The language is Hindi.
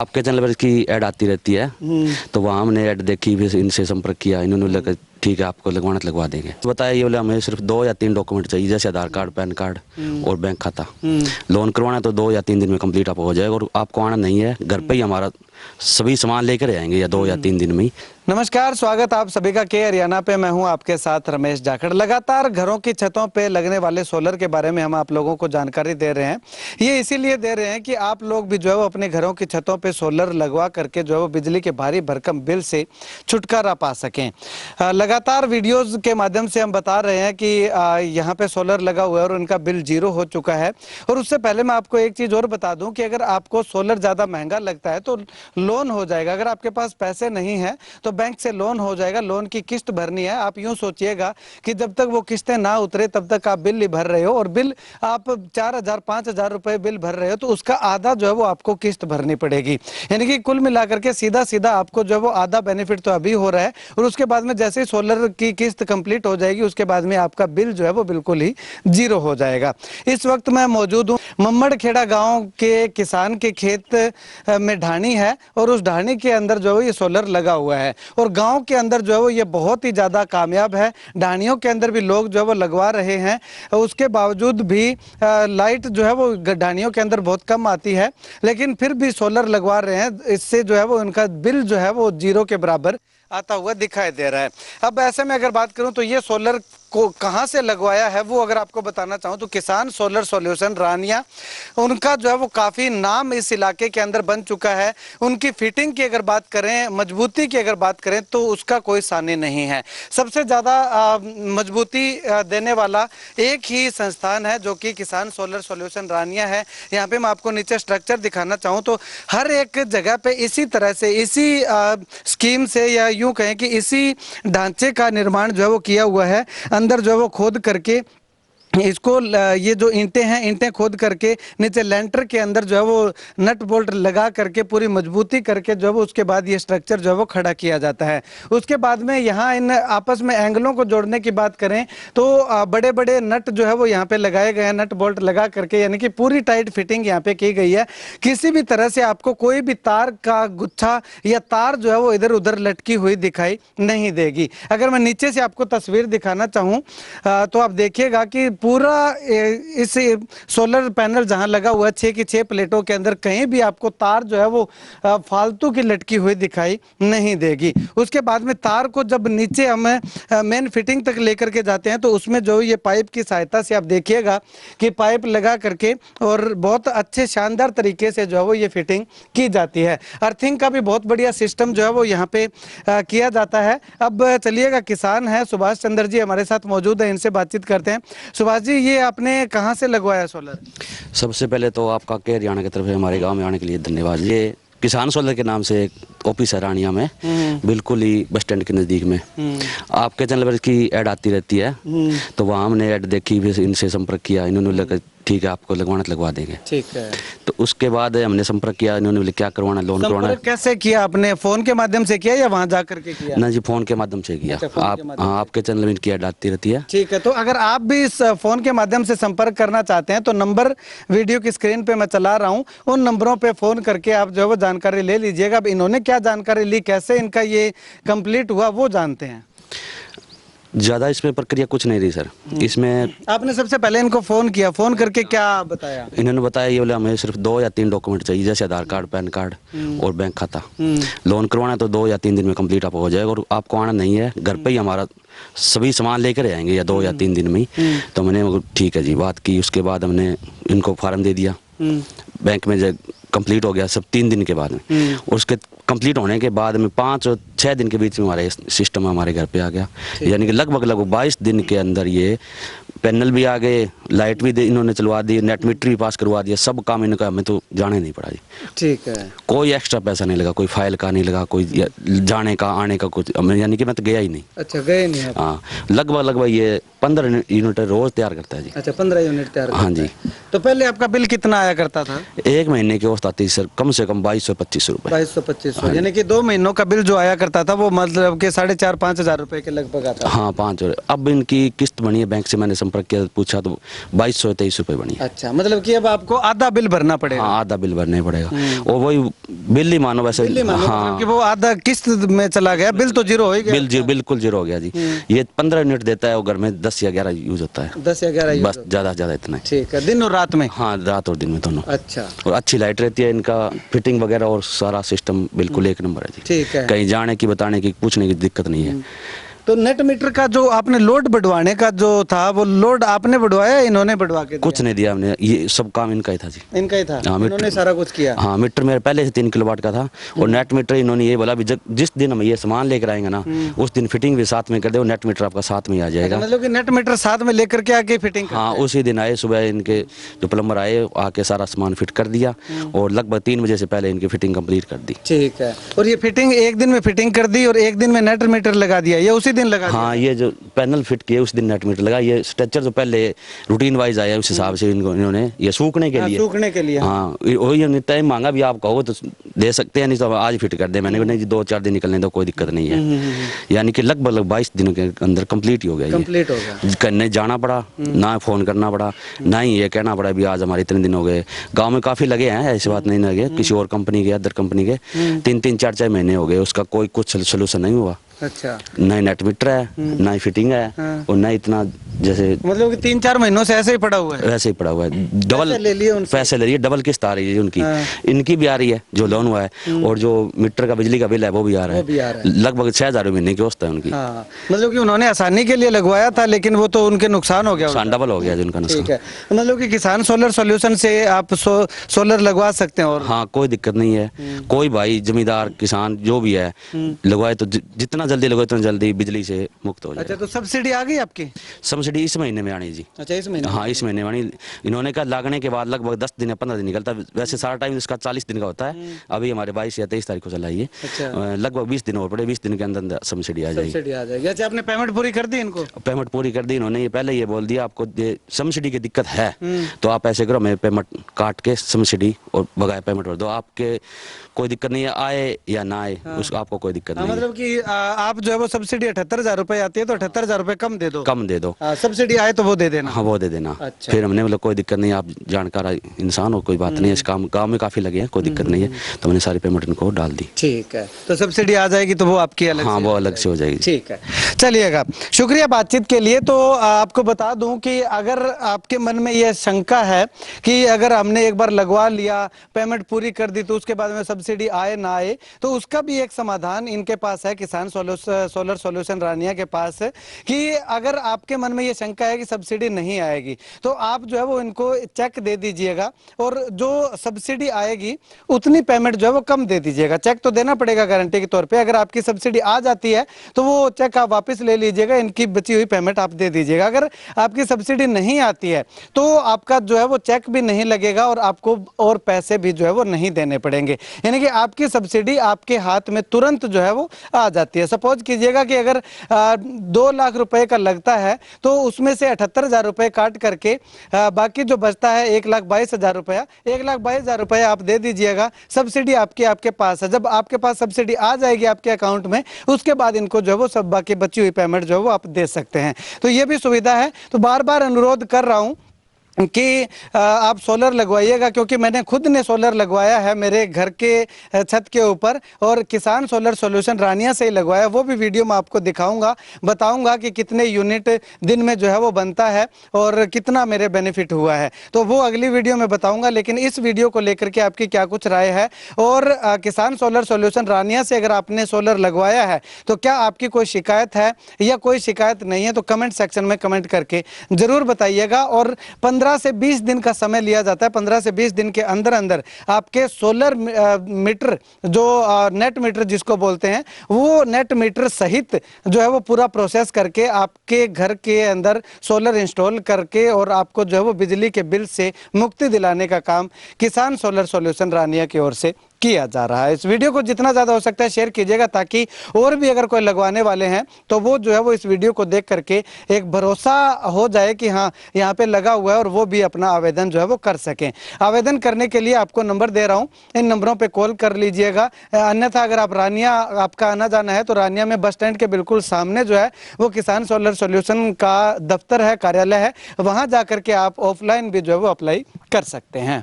आपके चैनल पर इसकी ऐड आती रहती है, तो वहाँ हमने ऐड देखी, फिर इनसे संपर्क किया। इन्होंने लगा ठीक है आपको लगवाना तो लगवा देंगे। तो बताया ये बोले हमें सिर्फ 2 या 3 डॉक्यूमेंट चाहिए, जैसे आधार कार्ड, पैन कार्ड और बैंक खाता। लोन करवाना है तो 2 या 3 दिन में कंप्लीट आप हो जाएगा, और आपको आना नहीं है, घर पे ही हमारा सभी सामान लेकर आएंगे या 2 या 3 दिन में ही। नमस्कार, स्वागत आप सभी का के हरियाणा पे। मैं हूं आपके साथ रमेश जाखड़। लगातार घरों की छतों पे लगने वाले सोलर के बारे में हम आप लोगों को जानकारी दे रहे हैं। ये इसीलिए दे रहे हैं कि आप लोग भी जो है वो अपने घरों की छतों पे सोलर लगवा करके जो है वो बिजली के भारी भरकम बिल से छुटकारा पा सकें। लगातार वीडियोज के माध्यम से हम बता रहे हैं कि यहाँ पे सोलर लगा हुआ है और उनका बिल 0 हो चुका है। और उससे पहले मैं आपको एक चीज़ और बता दूँ कि अगर आपको सोलर ज़्यादा महंगा लगता है तो लोन हो जाएगा। अगर आपके पास पैसे नहीं हैं तो बैंक से लोन हो जाएगा। लोन की किस्त भरनी है। आप यूं सोचिएगा कि जब तक वो किस्तें ना उतरे तब तक आप बिल ही भर रहे हो, और बिल आप 4,000-5,000 रुपए बिल भर रहे हो, तो उसका आधा जो है वो आपको किस्त भरनी पड़ेगी। यानी कि कुल मिलाकर के सीधा सीधा आपको जो है वो आधा बेनिफिट तो अभी हो रहा है, और उसके बाद में जैसे ही सोलर की किस्त कंप्लीट हो जाएगी उसके बाद में आपका बिल जो है वो बिल्कुल ही 0 हो जाएगा। इस वक्त मैं मौजूद हूँ मम्मड़खेड़ा गाँव के किसान के खेत में ढाणी है, और उस ढाणी के अंदर जो है ये सोलर लगा हुआ है, और गांव के अंदर जो है वो ये बहुत ही ज़्यादा कामयाब है। ढाणियों के अंदर भी लोग जो है वो लगवा रहे हैं, उसके बावजूद भी लाइट जो है वो ढाणियों के अंदर बहुत कम आती है, लेकिन फिर भी सोलर लगवा रहे हैं। इससे जो है वो उनका बिल जो है वो 0 के बराबर आता हुआ दिखाई दे रहा है। अब ऐसे में अगर बात करूं तो ये सोलर को कहां से लगवाया है वो अगर आपको बताना चाहूं तो किसान सोलर सॉल्यूशन रानिया, उनका जो है वो काफ़ी नाम इस इलाके के अंदर बन चुका है। उनकी फिटिंग की अगर बात करें, मजबूती की अगर बात करें तो उसका कोई सानी नहीं है। सबसे ज़्यादा मजबूती देने वाला एक ही संस्थान है जो कि किसान सोलर सॉल्यूशन रानिया है। यहाँ पे मैं आपको नीचे स्ट्रक्चर दिखाना चाहूँ तो हर एक जगह पे इसी तरह से, इसी स्कीम से, या यूँ कहें कि इसी ढांचे का निर्माण जो है वो किया हुआ है। अंदर जो है वो खोद करके इसको, ये जो ईंटें हैं, ईंटें खोद करके नीचे लेंटर के अंदर जो है वो नट बोल्ट लगा करके पूरी मजबूती करके जो है वो उसके बाद ये स्ट्रक्चर जो है वो खड़ा किया जाता है। उसके बाद में यहाँ इन आपस में एंगलों को जोड़ने की बात करें तो बड़े बड़े नट जो है वो यहाँ पे लगाए गए हैं, नट बोल्ट लगा करके, यानी कि पूरी टाइट फिटिंग यहाँ पे की गई है। किसी भी तरह से आपको कोई भी तार का गुच्छा या तार जो है वो इधर उधर लटकी हुई दिखाई नहीं देगी। अगर मैं नीचे से आपको तस्वीर दिखाना चाहूँ तो आप देखिएगा कि पूरा इस सोलर पैनल जहां लगा हुआ है 6 की 6 प्लेटों के अंदर कहीं भी आपको तार जो है वो फालतू की लटकी हुई दिखाई नहीं देगी। उसके बाद में तार को जब नीचे हम मेन फिटिंग तक लेकर के जाते हैं तो उसमें जो ये पाइप की सहायता से आप देखिएगा कि पाइप लगा करके और बहुत अच्छे शानदार तरीके से जो है वो ये फिटिंग की जाती है। अर्थिंग का भी बहुत बढ़िया सिस्टम जो है वो यहाँ पे किया जाता है। अब चलिएगा, किसान है सुभाष चंद्र जी हमारे साथ मौजूद है, इनसे बातचीत करते हैं। सुभाष जी, ये आपने कहाँ से लगवाया सोलर? सबसे पहले तो आपका के हरियाणा की तरफ से हमारे गांव में आने के लिए धन्यवाद। ये किसान सोलर के नाम से एक ऑफिस है रानिया में, बिल्कुल ही बस स्टैंड के नज़दीक में। आपके चैनल पर इसकी ऐड आती रहती है, तो वहाँ हमने ऐड देखी, फिर इनसे संपर्क किया। इन्होंने लगा ठीक है आपको लगवाना तो लगवा देंगे। ठीक है। तो उसके बाद हमने संपर्क किया। इन्होंने बोले क्या करवाना, लोन करवाना। कैसे किया आपने? फोन के माध्यम से किया या वहाँ जा करके किया? ना जी, फोन के माध्यम से किया। आप हाँ, आपके चैनल में इनकी ऐड आती रहती है। ठीक है। तो अगर आप भी इस फोन के माध्यम से संपर्क करना चाहते हैं तो नंबर वीडियो की स्क्रीन पे मैं चला रहा हूँ, उन नंबरों पे फोन करके आप जो है वो जानकारी ले लीजिएगा। अब इन्होंने क्या जानकारी ली, कैसे इनका ये कंप्लीट हुआ, वो जानते हैं। ज़्यादा इसमें प्रक्रिया कुछ नहीं रही सर। इसमें आपने सबसे पहले इनको फ़ोन किया, फ़ोन करके क्या बताया? इन्होंने बताया ये बोले हमें सिर्फ 2 या 3 डॉक्यूमेंट चाहिए, जैसे आधार कार्ड, पैन कार्ड और बैंक खाता। लोन करवाना है तो 2 या 3 दिन में कंप्लीट आप हो जाएगा, और आपको आना नहीं है, घर पे ही हमारा सभी सामान लेकर आएंगे या 2 या 3 दिन में ही। तो मैंने ठीक है जी बात की। उसके बाद हमने इनको फार्म दे दिया बैंक में, जब कंप्लीट हो गया सब 3 दिन के बाद में। उसके कंप्लीट होने के बाद में 5 और 6 दिन के बीच में हमारे सिस्टम हमारे घर पे आ गया। यानी कि लगभग 22 दिन के अंदर ये पैनल भी आ गए, लाइट भी इन्होंने चलवा दी, नेट मीटर भी पास करवा दिया, सब काम इनका हमें तो जाने नहीं पड़ा जी। ठीक है। कोई एक्स्ट्रा पैसा नहीं लगा, कोई फाइल का नहीं लगा, कोई जाने का आने का कुछ, यानी कि मैं तो गया ही नहीं। अच्छा, गए नहीं? हाँ, लगभग ये 15 यूनिट रोज तैयार करता है जी। अच्छा, 15 यूनिट तैयार? हाँ जी। तो पहले आपका बिल कितना आया करता था? एक महीने की औसत आती सर कम से कम 2200-2500 रुपए। 2200-2500, यानी कि 2 महीनों का बिल जो आया करता था वो मतलब के 4,500-5,000 रुपए के लगभग आता था। हाँ, 5। अब इनकी किस्त बनी है, बैंक से मैंने संपर्क किया, पूछा तो 2223 रुपये बनी है। अच्छा, मतलब कि अब आपको आधा बिल भरना पड़ेगा। हाँ, आधा बिल भरना पड़ेगा। और वही बिल ही मानो वैसे। हाँ, कि वो आधा किस्त में चला गया, बिल तो जीरो हो ही गया। बिल बिल्कुल जीरो हो गया जी। ये 15 यूनिट देता है और घर में 10 या 11 यूज होता है। 10 या 11 बस, ज्यादा से ज्यादा इतना है। ठीक है, दिन और रात में? हाँ, रात और दिन में दोनों। अच्छा। और अच्छी लाइट रहती है, इनका फिटिंग वगैरह और सारा सिस्टम बिल्कुल एक नंबर है जी। ठीक है। कहीं जाने की, बताने की, पूछने की दिक्कत नहीं है। तो नेट मीटर का जो आपने लोड बढ़वाने का जो था, वो लोड आपने बढ़वाया, इन्होंने बढ़वा के दिया? कुछ नहीं दिया हमने, ये सब काम इनका ही था जी। इनका ही था? हाँ, इन्होंने सारा कुछ किया? हाँ, मीटर मेरे पहले से 3 किलोवाट का था। और नेट मीटर इन्होंने ये बोला भी जिस दिन हम ये सामान लेकर आएंगे ना, उस दिन फिटिंग भी साथ में कर दे और नेट मीटर आपका साथ में ही आ जाएगा। मतलब कि नेट मीटर साथ में लेकर के आके फिटिंग? हाँ, उसी दिन आए सुबह, इनके जो प्लम्बर आए आके सारा सामान फिट कर दिया और लगभग 3 बजे से पहले इनकी फिटिंग कंप्लीट कर दी। ठीक है। और ये फिटिंग एक दिन में फिटिंग कर दी और एक दिन में नेट मीटर लगा दिया, ये उसी दिन लगा दिया? हाँ, ये जो पैनल फिट किए उस दिन नेट मीटर लगा। ये स्ट्रक्चर जो पहले रूटीन वाइज आया उस हिसाब से इन्होंने ये सूखने के लिए। सूखने के लिए? हाँ, वही टाइम मांगा भी, आप कहो तो दे सकते हैं, नहीं तो आज फिट कर दे। मैंने कहा नहीं जी, 2-4 दिन निकलने दो, कोई दिक्कत नहीं है। यानी कि लगभग 22 दिनों के अंदर कंप्लीट ही हो गया। कंप्लीट हो गया। करने जाना पड़ा ना, फोन करना पड़ा ना, ही ये कहना पड़ा भी आज हमारे इतने दिन हो गए। गाँव में काफी लगे हैं, ऐसी बात नहीं लगे, किसी और कंपनी के, अदर कंपनी के 3-3, 4-4 महीने हो गए, उसका कोई कुछ सोल्यूशन नहीं हुआ। अच्छा। ना ही नेट मीटर है, ना ही फिटिंग है, और ना इतना जैसे, मतलब कि 3-4 महीनों से ऐसे ही पड़ा हुआ है? वैसे ही पड़ा हुआ है। डबल पैसे ले लिए, डबल किस्त आ रही है उनकी। इनकी भी आ रही है जो लोन हुआ है, और जो मीटर का बिजली का बिल है वो भी आ रहा है। लगभग 6000 महीने की औसत है उनकी। मतलब कि उन्होंने आसानी के लिए लगवाया था, लेकिन वो तो उनके नुकसान हो गया, नुकसान डबल हो गया जी उनका नुकसान। ठीक है। मतलब कि किसान सोलर सॉल्यूशन से आप सोलर लगवा सकते हैं? और हाँ, कोई दिक्कत नहीं है। कोई भाई जमींदार किसान जो भी है लगवाए तो जितना जल्दी लगवाए उतना जल्दी बिजली से मुक्त हो जाए। अच्छा, तो सब्सिडी आ गई आपकी? सब्सिडी इस महीने में आनी जी। अच्छा, इस महीने? हाँ, इस महीने में आनी। इन्होंने कहा लागने के बाद लगभग 10 दिन या 15 दिन निकलता है। वैसे सारा टाइम इसका 40 दिन का होता है। अभी हमारे 22 या 23 तारीख को चला है। अच्छा। लगभग 20 दिन और पड़े, 20 दिन के अंदर सब्सिडी आ जाएगी। सब्सिडी आ जाएगी। अच्छा, आपने पेमेंट पूरी कर दी इनको? पेमेंट पूरी कर दी इन्होंने। ये पहले ये बोल दिया आपको सब्सिडी की दिक्कत है तो आप ऐसे करो, मैं पेमेंट काट के सब्सिडी और बगाए पेमेंट कर दो, आपके कोई दिक्कत नहीं है, आए या ना आए उसको आपको कोई दिक्कत नहीं है। मतलब कि आप जो है वो सब्सिडी 78,000 रुपए आती है तो 78,000 रुपए कम दे दो? कम दे दो। सब्सिडी आए तो वो दे देना? हाँ, वो दे देना। अच्छा। फिर हमने कोई दिक्कत नहीं, आप जानकार इंसान हो, कोई बात नहीं है, इस काम गाँव में काफी लगे हैं, कोई दिक्कत नहीं है, तो मैंने सारी पेमेंट इनको डाल दी। ठीक है, तो सब्सिडी आ जाएगी तो वो आपकी अलग? हाँ, वो अलग से हो जाएगी। ठीक है, चलिएगा, शुक्रिया बातचीत के लिए। तो आपको बता दूं कि अगर आपके मन में यह शंका है कि अगर हमने एक बार लगवा लिया, पेमेंट पूरी कर दी, तो उसके बाद में सब्सिडी आए ना आए, तो उसका भी एक समाधान इनके पास है, किसान सोलर सॉल्यूशन रानिया के पास है, कि अगर आपके मन में यह शंका है कि सब्सिडी नहीं आएगी तो आप जो है वो इनको चेक दे दीजिएगा और जो सब्सिडी आएगी उतनी पेमेंट जो है वो कम दे दीजिएगा। चेक तो देना पड़ेगा गारंटी के तौर पे। अगर आपकी सब्सिडी आ जाती है तो वो चेक आप वापस ले लीजिएगा, इनकी बची हुई पेमेंट आप दे दीजिएगा। अगर आपकी सब्सिडी नहीं आती है तो आपका जो है वो चेक भी नहीं लगेगा और आपको और पैसे भी जो है वो नहीं देने पड़ेंगे, यानी कि आपकी सब्सिडी आपके हाथ में तुरंत जो है वो आ जाती है। सपोज कीजिएगा कि अगर 2 लाख रुपए का लगता है तो उसमें से 78,000 रुपए काट करके बाकी जो बचता है 1,22,000 रुपया, 1,22,000 रुपया आप दे दीजिएगा। सब्सिडी आपके पास है। जब आपके पास सब्सिडी आ जाएगी आपके अकाउंट में, उसके बाद इनको जो है वो सब बाकी बची हुई पेमेंट जो है वो आप दे सकते हैं। तो ये भी सुविधा है। तो बार बार अनुरोध कर रहा हूं कि आप सोलर लगवाइएगा, क्योंकि मैंने खुद ने सोलर लगवाया है मेरे घर के छत के ऊपर, और किसान सोलर सॉल्यूशन रानिया से ही लगवाया। वो भी वीडियो में आपको दिखाऊंगा, बताऊंगा कि कितने यूनिट दिन में जो है वो बनता है और कितना मेरे बेनिफिट हुआ है, तो वो अगली वीडियो में बताऊंगा। लेकिन इस वीडियो को लेकर के आपकी क्या कुछ राय है, और किसान सोलर सॉल्यूशन रानिया से अगर आपने सोलर लगवाया है तो क्या आपकी कोई शिकायत है या कोई शिकायत नहीं है, तो कमेंट सेक्शन में कमेंट करके जरूर बताइएगा। और 15 से 20 दिन का समय लिया जाता है। 15 से 20 दिन के अंदर अंदर आपके सोलर मीटर, जो नेट मीटर जिसको बोलते हैं, वो नेट मीटर सहित जो है वो पूरा प्रोसेस करके आपके घर के अंदर सोलर इंस्टॉल करके और आपको जो है वो बिजली के बिल से मुक्ति दिलाने का काम किसान सोलर सॉल्यूशन रानिया की ओर से किया जा रहा है। इस वीडियो को जितना ज़्यादा हो सकता है शेयर कीजिएगा, ताकि और भी अगर कोई लगवाने वाले हैं तो वो जो है वो इस वीडियो को देख करके एक भरोसा हो जाए कि हाँ यहाँ पे लगा हुआ है, और वो भी अपना आवेदन जो है वो कर सकें। आवेदन करने के लिए आपको नंबर दे रहा हूँ, इन नंबरों पे कॉल कर लीजिएगा। अन्यथा अगर आप रानिया आपका आना जाना है तो रानिया में बस स्टैंड के बिल्कुल सामने जो है वो किसान सोलर सॉल्यूशन का दफ्तर है, कार्यालय है, वहाँ जा करके आप ऑफलाइन भी जो है वो अप्लाई कर सकते हैं।